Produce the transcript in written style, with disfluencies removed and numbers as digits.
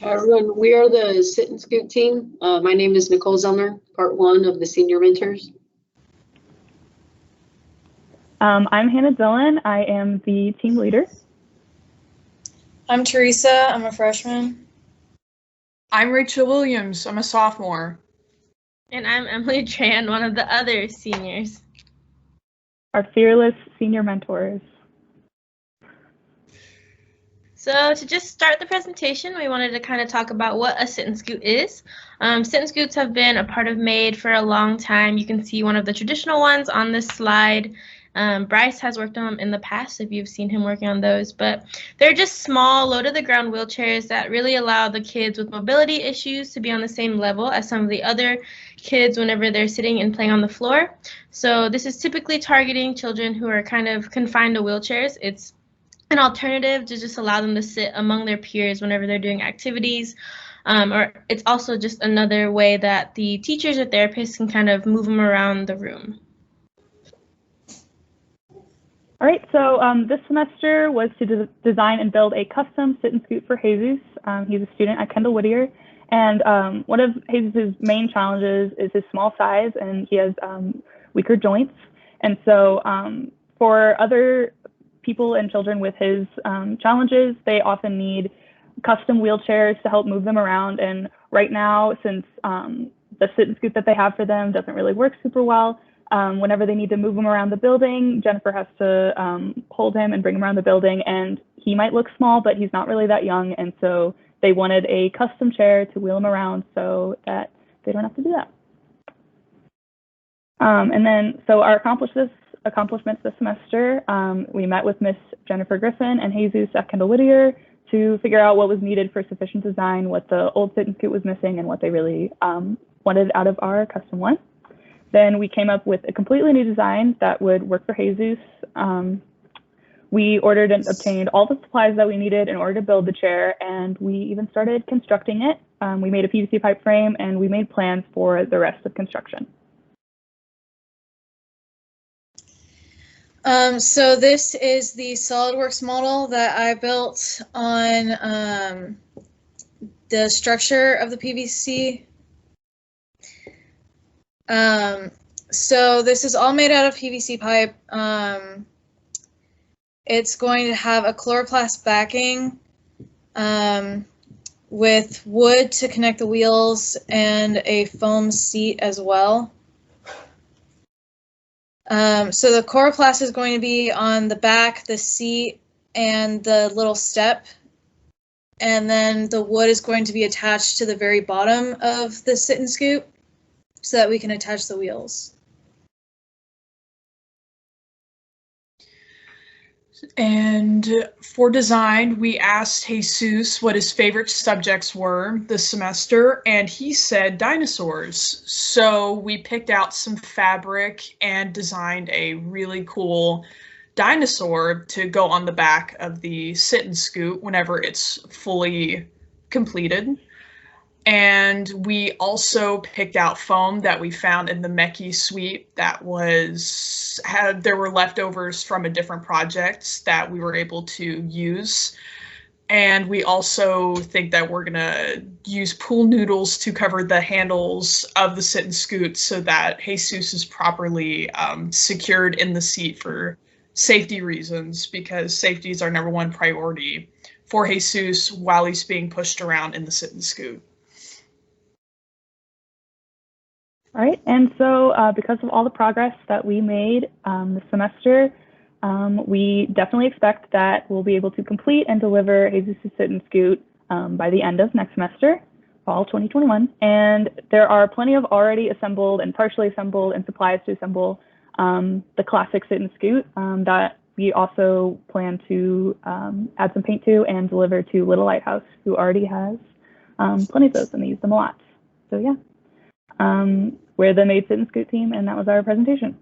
Hi everyone, we are the Sit and Scoot team. My name is Nicole Zellner, part one of the Senior Mentors. I'm Hannah Dillon. I am the team leader. I'm Teresa. I'm a freshman. I'm Rachel Williams. I'm a sophomore. And I'm Emily Tran, one of the other seniors. Our fearless senior mentors. So to just start the presentation, we wanted to kind of talk about what a sit and scoot is. Sit and scoots have been a part of MAID for a long time. You can see one of the traditional ones on this slide. Bryce has worked on them in the past if you've seen him working on those, but they're just small, low-to-the-ground wheelchairs that really allow the kids with mobility issues to be on the same level as some of the other kids whenever they're sitting and playing on the floor. So this is typically targeting children who are kind of confined to wheelchairs. It's an alternative to just allow them to sit among their peers whenever they're doing activities. Or it's also just another way that the teachers or therapists can kind of move them around the room. All right, so this semester was to design and build a custom sit and scoot for Jesus. He's a student at Kendall Whittier, and one of Jesus' main challenges is his small size, and he has weaker joints. And so for other people and children with his challenges, they often need custom wheelchairs to help move them around. And right now, since the sit and scoot that they have for them doesn't really work super well, whenever they need to move him around the building, Jennifer has to hold him and bring him around the building. And he might look small, but he's not really that young. And so they wanted a custom chair to wheel him around so that they don't have to do that. And then, so our accomplishments this semester, we met with Miss Jennifer Griffin and Jesus at Kendall Whittier to figure out what was needed for sufficient design, what the old sit and scoot was missing, and what they really wanted out of our custom one. Then we came up with a completely new design that would work for Jesus. We ordered and obtained all the supplies that we needed in order to build the chair, and we even started constructing it. We made a PVC pipe frame, and we made plans for the rest of construction. So this is the Solidworks model that I built on the structure of the PVC. So this is all made out of PVC pipe. It's going to have a chloroplast backing with wood to connect the wheels and a foam seat as well. So the chloroplast is going to be on the back, the seat, and the little step. And then the wood is going to be attached to the very bottom of the sit and scoot so that we can attach the wheels. And for design, we asked Jesus what his favorite subjects were this semester, and he said dinosaurs. So we picked out some fabric and designed a really cool dinosaur to go on the back of the sit and scoot whenever it's fully completed. And we also picked out foam that we found in the Mechie suite that there were leftovers from a different project that we were able to use. And we also think that we're gonna use pool noodles to cover the handles of the sit and scoot so that Jesus is properly secured in the seat for safety reasons, because safety is our #1 priority for Jesus while he's being pushed around in the sit and scoot. All right, and so because of all the progress that we made this semester, we definitely expect that we'll be able to complete and deliver Jesus' Sit and Scoot by the end of next semester, fall 2021. And there are plenty of already assembled and partially assembled and supplies to assemble the classic Sit and Scoot that we also plan to add some paint to and deliver to Little Lighthouse, who already has plenty of those and they use them a lot. So yeah. We're the MAID Sit and Scoot team, and that was our presentation.